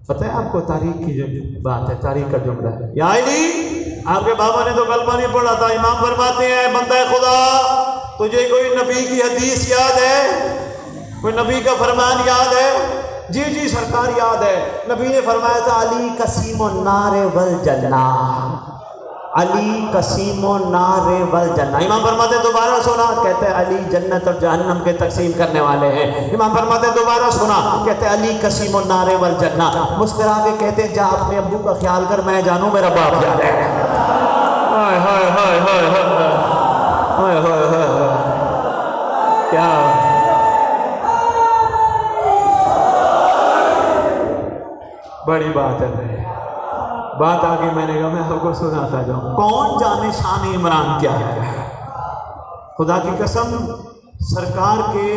پتہ ہے آپ کو تاریخ کی جو بات ہے، تاریخ کا جملہ ہے، یا علی، آپ کے بابا نے تو کلمہ نہیں پڑھا تھا۔ امام فرماتے ہیں بندہ خدا، تجھے کوئی نبی کی حدیث یاد ہے؟ کوئی نبی کا فرمان یاد ہے؟ جی جی سرکار یاد ہے، نبی نے فرمایا تھا علی قسیم النار والجنہ، علی قسیم النار والجنہ۔ امام فرماتے ہیں دوبارہ سنا، کہتے ہیں علی جنت اور جہنم کے تقسیم کرنے والے ہیں۔ امام فرماتے ہیں دوبارہ سنا، کہتے ہیں علی قسیم النار والجنہ۔ مسکرا کے کہتے ہیں جا اپنے ابو کا خیال کر، میں جانوں میرا باپ یاد ہے۔ ہائے ہائے ہائے ہائے ہائے ہائے ہائے، کیا بڑی بات ہے۔ بات آگے میں نے کہا میں آپ کو سناتا جاؤں، کون جانے شان عمران کیا ہے۔ خدا کی قسم سرکار کے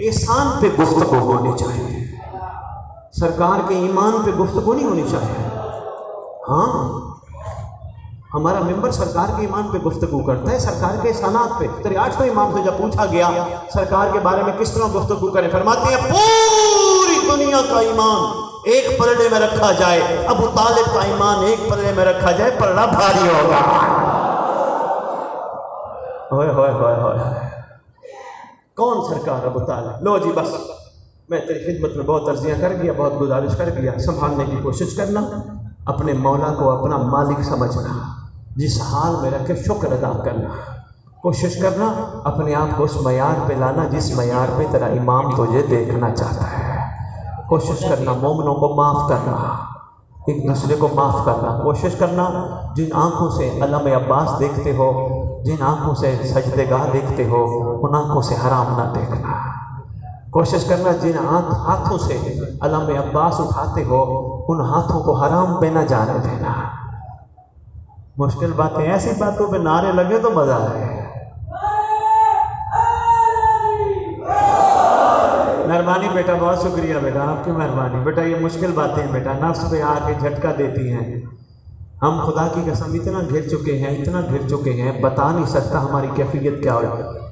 احسان پہ گفتگو ہونی چاہیے، سرکار کے ایمان پہ گفتگو نہیں ہونی چاہیے۔ ہاں ہمارا ممبر سرکار کے ایمان پہ گفتگو کرتا ہے، سرکار کے احسانات پہ۔ 83ویں امام سے جب پوچھا گیا سرکار کے بارے میں کس طرح گفتگو کریں، فرماتے ہیں پوری دنیا کا ایمان ایک پلڑے میں رکھا جائے، ابو طالب کا ایمان ایک پلڑے میں رکھا جائے، پلڑا بھاری ہوگا۔ ہوئے ہوئے ہوئے ہوئے، کون سرکار ابو طالب؟ لو جی بس میں تیری خدمت میں بہت عرضیاں کر گیا، بہت گزارش کر گیا، سنبھالنے کی کوشش کرنا، اپنے مولا کو اپنا مالک سمجھنا، جس حال میں رکھے شکر ادا کرنا، کوشش کرنا اپنے آپ کو اس معیار پہ لانا جس معیار پہ تیرا امام تجھے دیکھنا چاہتا ہے۔ کوشش کرنا مومنوں کو معاف کرنا، ایک دوسرے کو معاف کرنا، کوشش کرنا جن آنکھوں سے علم عباس دیکھتے ہو، جن آنکھوں سے سجدے گاہ دیکھتے ہو، ان آنکھوں سے حرام نہ دیکھنا۔ کوشش کرنا جن ہاتھوں سے علم عباس اٹھاتے ہو، ان ہاتھوں کو حرام پہ نہ جانے دینا۔ مشکل باتیں، ایسی باتوں پہ نعرے لگے تو مزہ آئے۔ مہربانی بیٹا، بہت شکریہ بیٹا، آپ کی مہربانی بیٹا، یہ مشکل باتیں بیٹا نفس پہ آ کے جھٹکا دیتی ہیں۔ हम खुदा की कसम इतना घिर चुके हैं, बता नहीं सकता हमारी कैफियत क्या हो।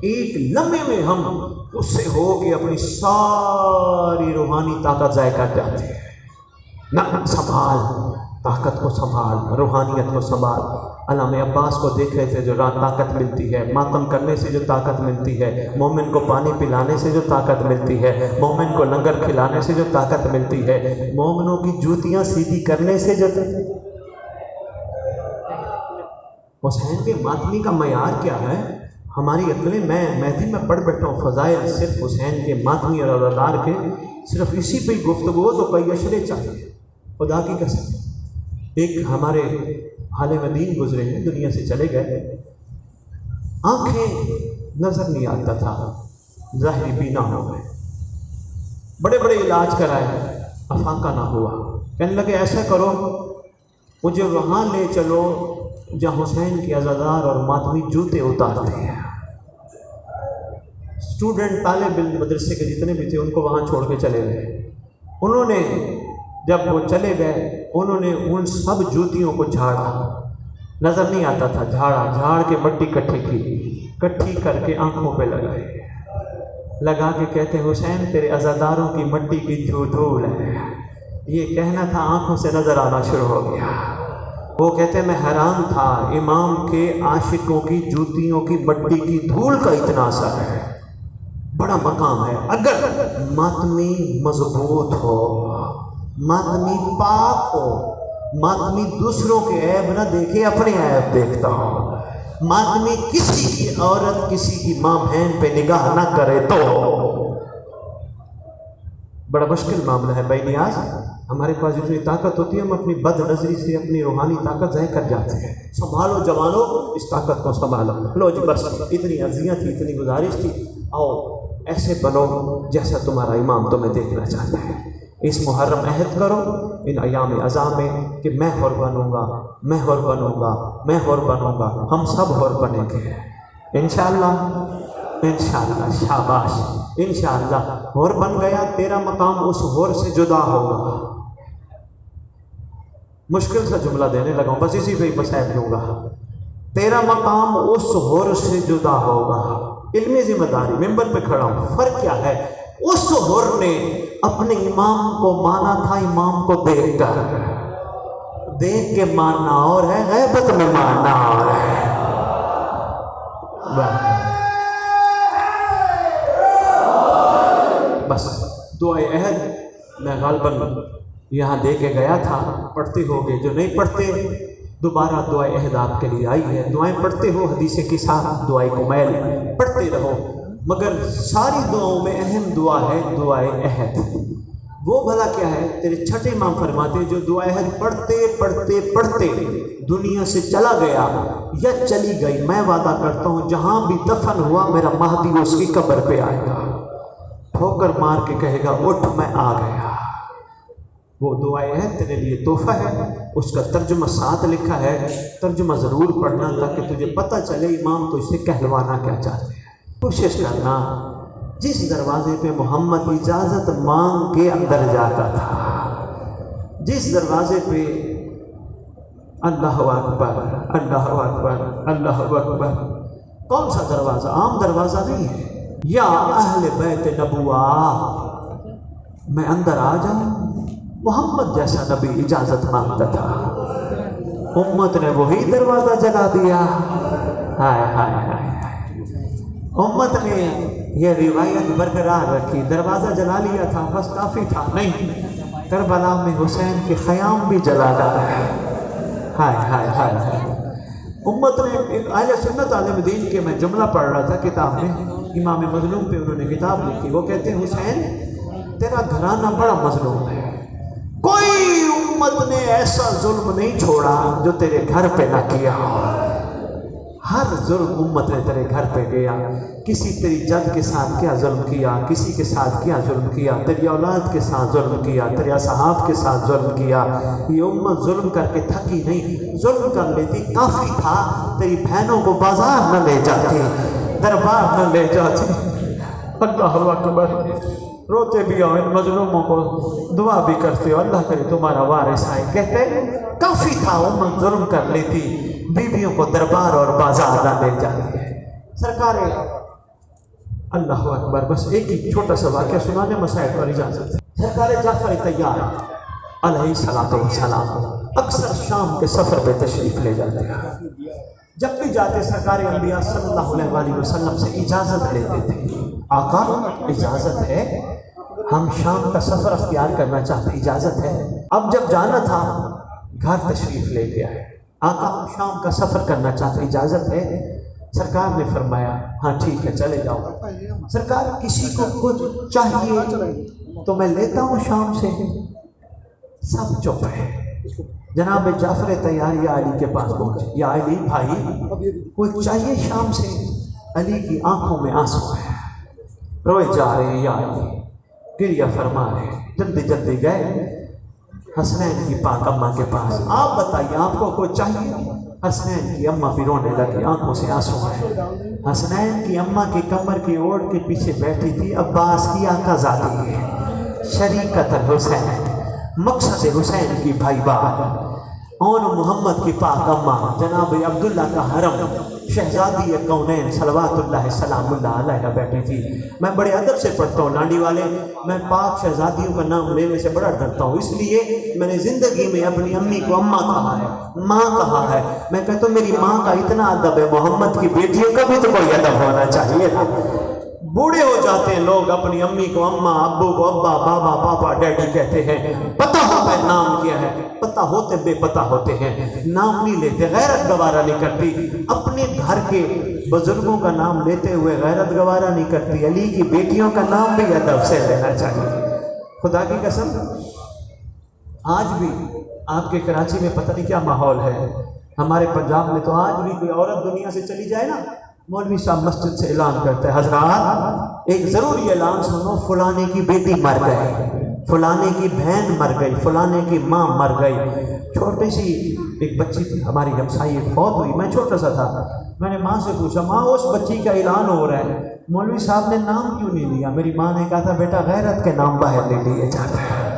एक लम्हे में हम उससे हो कि अपनी सारी रूहानी ताकत ज़ाय कर जाते हैं। ना संभाल, ताकत को संभाल, रूहानियत को संभाल। अल्लामा अब्बास को देख रहे थे जो रात ताकत मिलती है, मातम करने से जो ताकत मिलती है, मोमिन को पानी पिलाने से जो ताकत मिलती है, मोमिन को लंगर खिलाने से जो ताकत मिलती है, मोमिनों की जूतियाँ सीधी करने से जो। हुसैन के मातमी का मयार क्या है? हमारी अकलें, मैं पढ़ बैठा हूँ फ़ज़ाइल सिर्फ हुसैन के मातमी और अज़ादार के, सिर्फ इसी पे गुफ्तगू तो कई अशरे चाहिए खुदा की कसम। एक हमारे हालिम दीन गुजरे हैं, दुनिया से चले गए, आँखें नज़र नहीं आता था, ज़ाहिरी बीना हो गए, बड़े बड़े इलाज कराए, अफाका ना हुआ। कहने लगे ऐसा करो, मुझे वहाँ ले चलो जहाँ हुसैन के अज़ादार और मातमी जूते उतारते हैं। स्टूडेंट तालिब इल्म मदरसे के जितने भी थे उनको वहाँ छोड़ के चले गए। उन्होंने जब वो चले गए, उन्होंने उन सब जूतियों को झाड़ा, नज़र नहीं आता था, झाड़ के मट्टी इकट्ठी करके आंखों पे लगा के कहते हैं हुसैन तेरे अज़ादारों की मट्टी की धूल है। ये कहना था, आंखों से नज़र आना शुरू हो गया। वो कहते मैं हैरान था, इमाम के आशिकों की जूतियों की मट्टी की धूल का इतना असर है, बड़ा मकाम है। अगर मातमी मजबूत हो, मातमी पाक हो, मातमी दूसरों के ऐब न देखे, अपने ऐब देखता हो, मातमी किसी की औरत किसी की माँ बहन पे निगाह न करे तो बड़ा मुश्किल मामला है। भाई नियाज, हमारे पास जितनी ताकत होती है हम अपनी बद नज़री से अपनी रूहानी ताकत ज़ाय कर जाते हैं। संभालो जवानों, इस ताकत को संभालो। लो जी बस, इतनी अर्जियाँ थी, इतनी गुजारिश थी, आओ ऐसे बनो जैसा तुम्हारा इमाम तुम्हें देखना चाहता है। इस मुहर्रम अहद करो इन अयाम अज़ा में कि मैं हुर बनूँगा, मैं हुर बनूँगा, मैं हुर बनूँगा, हम सब हुर बनेंगे इंशाअल्लाह। शाबाश, इंशाअल्लाह हुर बन गया, तेरा मकाम उस हुर से जुदा होगा। मुश्किल सा जुमला देने लगा हूँ, बस इसी पे ही बसैत लूँगा। तेरा मकाम उस हुर से जुदा होगा। इल्मी जिम्मेदारी, मिंबर पे खड़ा हूँ। फर्क क्या है? उस हुर ने अपने इमाम को माना था, इमाम को देख के मानना और है, गैबत में मानना और है। बस दुआए अहद मैं गालबन यहाँ दे के गया था, पढ़ते होगे, जो नहीं पढ़ते दोबारा दुआए अहद आपके लिए आई है। दुआएं पढ़ते हो, हदीस के साथ दुआए कुमैल पढ़ते रहो, मगर सारी दुआओं में अहम दुआ है दुआए अहद। वो भला क्या है? तेरे छठे इमाम फरमाते जो दुआए अहद पढ़ते दुनिया से चला गया या चली गई, मैं वादा करता हूँ जहाँ भी दफन हुआ मेरा महदी उसकी कब्र पे आएगा, ठोकर मार के कहेगा उठ मैं आ गया। वो दुआएं है तेरे लिए तोहफा है, उसका तर्जुमा साथ लिखा है, तर्जुमा ज़रूर पढ़ना ताकि तुझे पता चले इमाम तो इसे कहलवाना क्या चाहते हैं। कोशिश करना, जिस दरवाजे पे मोहम्मद इजाज़त मांग के अंदर जाता था, जिस दरवाजे पे अल्लाहु अकबर अल्लाहु अकबर अल्लाहु अकबर, कौन सा दरवाज़ा? आम दरवाज़ा नहीं है। या अहले बैत नबुआ, मैं अंदर आ जाऊँ। मोहम्मद जैसा नबी इजाज़त मांगता था, उम्मत ने वही दरवाज़ा जला दिया। हाय हाय हाय, उम्मत ने यह रिवायत बरकरार रखी, दरवाज़ा जला लिया था बस काफ़ी था, नहीं, करबला में हुसैन के ख़याम भी जला डाला। हाय हाय हाय हाय। उम्मत ने एक अहले सुन्नत आलिम दीन के, मैं जुमला पढ़ रहा था किताब में, इमाम मज़लूम पे उन्होंने किताब लिखी, वो कहते हैं हुसैन तेरा घराना बड़ा मज़लूम है, कोई उम्मत ने ऐसा जुल्म नहीं छोड़ा जो तेरे घर पे ना किया। हर जुल्म उम्मत ने तेरे घर पे किया। किसी तेरी जद के साथ क्या जुल्म किया, किसी के साथ क्या जुल्म किया, तेरी औलाद के साथ जुल्म किया, तेरे असहाब के साथ जुल्म किया। ये उम्मत जुल्म करके थकी नहीं, जुल्म कर लेती काफ़ी था, तेरी बहनों को बाजार न ले जाती, दरबार न ले जाती। अल्लाहु अकबर। روتے بھی ہو، ان مظلوموں کو دعا بھی کرتے ہو، اللہ کرے تمہارا وارث آئے۔ کہتے ہیں کافی تھا امت ظلم کر لیتی، بیویوں کو دربار اور بازار نہ لے جاتی ہے۔ سرکار اللہ اکبر، بس ایک ہی چھوٹا سا واقعہ سنانے مسائل پر اجازت ہے۔ سرکار جعفر طیار علیہ الصلوۃ والسلام اکثر شام کے سفر پہ تشریف لے جاتے ہیں۔ جب بھی جاتے سرکار انبیاء صلی اللہ علیہ وآلہ وسلم سے اجازت لیتے تھے، آقا اجازت ہے، ہم شام کا سفر اختیار کرنا چاہتے، اجازت ہے۔ اب جب جانا تھا گھر تشریف لے کے آئے، آقا ہم شام کا سفر کرنا چاہتے، اجازت ہے؟ سرکار نے فرمایا ہاں ٹھیک ہے چلے جاؤ۔ سرکار کسی کو کچھ چاہیے تو میں لیتا ہوں شام سے، سب چپ ہے۔ جناب جعفر طیار یا علی کے پاس پہنچے، یا علی بھائی کوئی چاہیے شام سے؟ علی کی آنکھوں میں آنسو ہے، روئے جا رہے ہیں، یا علی گریہ فرما رہے ہیں۔ جلدی جلدی گئے حسنین کی پاک اماں کے پاس، آپ بتائیے آپ کو کوئی چاہیے؟ حسنین کی اماں بھی رونے لگی، آنکھوں سے آنسو ہے۔ حسنین کی اماں کی کمر کی اوڑھ کے پیچھے بیٹھی تھی عباس کی آقا زادی ہے، شریکت الحسین، مقصد حسین کی بھائی بات، اون محمد کی پاک اماں جناب عبداللہ کا حرم شہزادی کونین صلوات اللہ سلام اللہ علیہ بیٹھی تھی۔ میں بڑے ادب سے پڑھتا ہوں لانڈی والے، میں پاک شہزادیوں کا نام لینے سے بڑا ڈرتا ہوں، اس لیے میں نے زندگی میں اپنی امی کو اماں کہا ہے، ماں کہا ہے۔ میں کہتا ہوں میری ماں کا اتنا ادب ہے، محمد کی بیٹیوں کا بھی تو کوئی ادب ہونا چاہیے نا۔ بوڑھے ہو جاتے ہیں لوگ، اپنی امی کو اماں، ابو کو ابا، بابا پاپا ڈیڈی کہتے ہیں، پتہ ہوتا ہے نام کیا ہے، پتہ ہوتے بے پتہ ہوتے ہیں، نام نہیں لیتے، غیرت گوارا نہیں کرتی۔ اپنے گھر کے بزرگوں کا نام لیتے ہوئے غیرت گوارا نہیں کرتی، علی کی بیٹیوں کا نام بھی ادب سے لینا چاہیے۔ خدا کی قسم آج بھی آپ کے کراچی میں پتہ نہیں کیا ماحول ہے، ہمارے پنجاب میں تو آج بھی کوئی عورت دنیا سے چلی جائے نا، مولوی صاحب مسجد سے اعلان کرتے ہیں، حضرات ایک ضروری اعلان سنو، فلانے کی بیٹی مر گئی، فلانے کی بہن مر گئی، فلانے کی ماں مر گئی۔ چھوٹی سی ایک بچی تھی ہماری ہمسائی فوت ہوئی، میں چھوٹا سا تھا، میں نے ماں سے پوچھا ماں اس بچی کا اعلان ہو رہا ہے، مولوی صاحب نے نام کیوں نہیں لیا؟ میری ماں نے کہا تھا بیٹا غیرت کے نام باہر لے لیے جاتے ہیں۔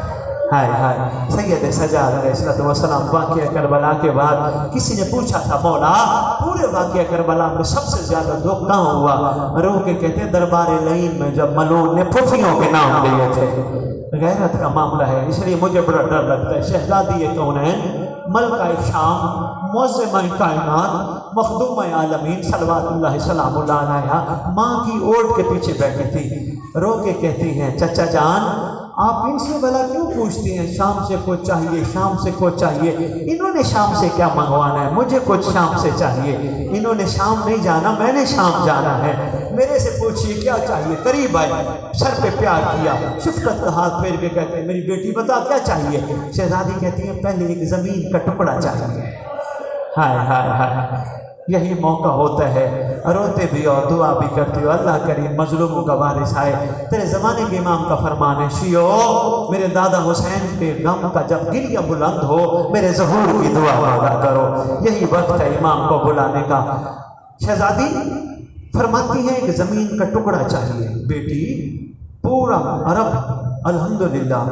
ہائے ہائے، سید سجاد علیہ السلام واقعہ کربلا کے بعد کسی نے پوچھا تھا مولا پورے واقعہ کربلا میں سب سے زیادہ دکھ کہاں ہوا؟ رو کے کہتے دربار لعین میں جب ملعون نے پھوپھیوں کے نام لیے تھے۔ غیرت کا معاملہ ہے، اس لیے مجھے بڑا ڈر لگتا ہے۔ شہزادی کونین، ملکہ شام، معظمہ کائنات، مخدومہ عالمین صلوات اللہ سلام اللہ علیہ، ماں کی اوٹ کے پیچھے بیٹھی تھی، رو کے کہتی ہیں چچا جان آپ ان سے بھلا کیوں پوچھتے ہیں شام سے کچھ چاہیے، شام سے کچھ چاہیے؟ انہوں نے شام سے کیا منگوانا ہے؟ مجھے کچھ شام سے چاہیے۔ انہوں نے شام نہیں جانا، میں نے شام جانا ہے، میرے سے پوچھئے کیا چاہیے؟ قریب آئے، سر پہ پیار کیا، شفقت کا ہاتھ پھیر کے کہتے ہیں میری بیٹی بتا کیا چاہیے؟ شہزادی کہتی ہیں پہلے ایک زمین کا ٹکڑا چاہیے۔ ہائے ہائے ہائے، یہی موقع ہوتا ہے، روتے بھی اور دعا بھی کرتی ہو، اللہ کریم مظلوموں کا وارث آئے۔ تیرے زمانے کے امام کا فرمان ہے شیعو میرے دادا حسین کے غم کا جب گریہ بلند ہو میرے ظہور کی دعا مانگا کرو، یہی وقت ہے امام کو بلانے کا۔ شہزادی فرماتی ہے ایک زمین کا ٹکڑا چاہیے۔ بیٹی پورا عرب الحمدللہ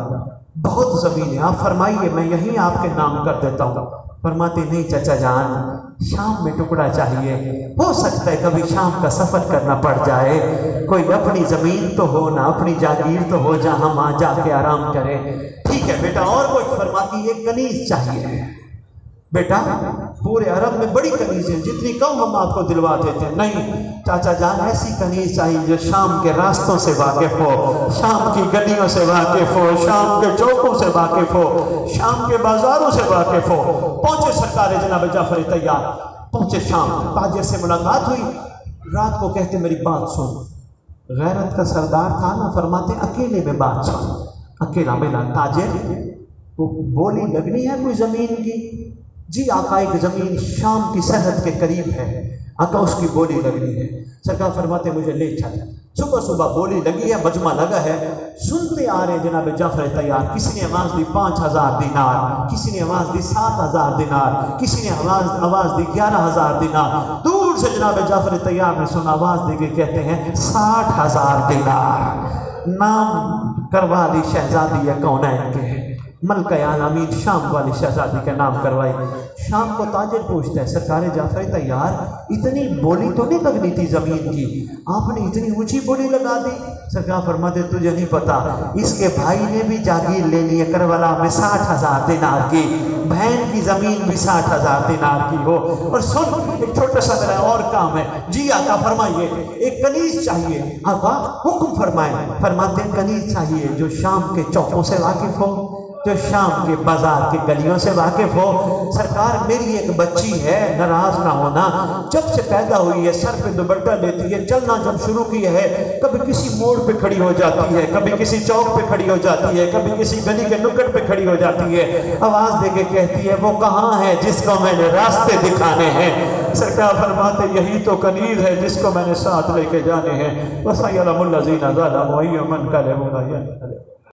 بہت زمین ہے، آپ فرمائیے میں یہیں آپ کے نام کر دیتا ہوں۔ فرماتی نہیں چچا جان شام میں ٹکڑا چاہیے، ہو سکتا ہے کبھی شام کا سفر کرنا پڑ جائے، کوئی اپنی زمین تو ہو نہ اپنی جاگیر تو ہو جہاں ہم جا کے آرام کریں۔ ٹھیک ہے بیٹا اور کچھ؟ فرماتی ہے کنیز چاہیے۔ بیٹا پورے عرب میں بڑی کنیز ہے، جتنی کم ہم آپ کو دلوا دیتے ہیں۔ نہیں چاچا جان ایسی کنیز چاہیے جو شام کے راستوں سے واقف ہو، شام کی گلیوں سے واقف ہو، شام کے چوکوں سے واقف ہو، شام کے بازاروں سے واقف ہو۔ پہنچے سرکار جناب جعفر طیار، پہنچے شام، تاجر سے ملاقات ہوئی، رات کو کہتے میری بات سن، غیرت کا سردار تھا نا، فرماتے اکیلے میں بات سن۔ اکیلا ملا، تاجر کو بولی لگنی ہے کوئی زمین کی؟ جی آقا ایک زمین شام کی سرحد کے قریب ہے، آقا اس کی بولی لگنی ہے۔ سرکار فرماتے مجھے لے چل۔ صبح صبح بولی لگی ہے، مجمع لگا ہے، سنتے آ رہے جناب جعفر طیار، کسی نے آواز دی 5000 دینار، کسی نے آواز دی 7000 دینار، کسی نے آواز دی 11000 دینار۔ دور سے جناب جعفر طیار نے سنا، آواز دے کے کہتے ہیں 60000 دینار۔ नाम करवा ली शहजादी है कौनैन के हैं, मलका आलमीन शाम वाली शहजादी का नाम करवाई। शाम को ताजिर पूछता है सरकार जाफर तैयार इतनी बोली तो नहीं लगनी थी ज़मीन की, आपने इतनी ऊंची बोली लगा दी। सरकार फरमाते तुझे नहीं पता, इसके भाई ने भी जागीर ले ली है करबला में 60,000 दिनार की, बहन की ज़मीन भी 60,000 दिनार की हो। और सुन एक छोटा सा मेरा और काम है, जी आका फरमाइए एक कनीज चाहिए। आका हुक्म फरमाए। फरमाते कनीज चाहिए जो शाम के चौकों से वाकिफ हो, जो शाम के बाजार के गलियों से वाकिफ हो। सरकार मेरी एक बच्ची है, नाराज ना होना, जब से पैदा हुई है सर पे दुपट्टा लेती है, चलना जब शुरू की है कभी किसी मोड़ पे खड़ी हो जाती है, कभी किसी चौक पे खड़ी हो जाती है, कभी किसी गली के नुक्कड़ पे खड़ी हो जाती है, आवाज दे के कहती है वो कहाँ है जिसको मैंने रास्ते दिखाने हैं। सरकार फरमाते यही तो कनीज है जिसको मैंने साथ लेके जाने हैं। वसयलमुल्लज़ीना ज़लमू अय्युमन कलबुन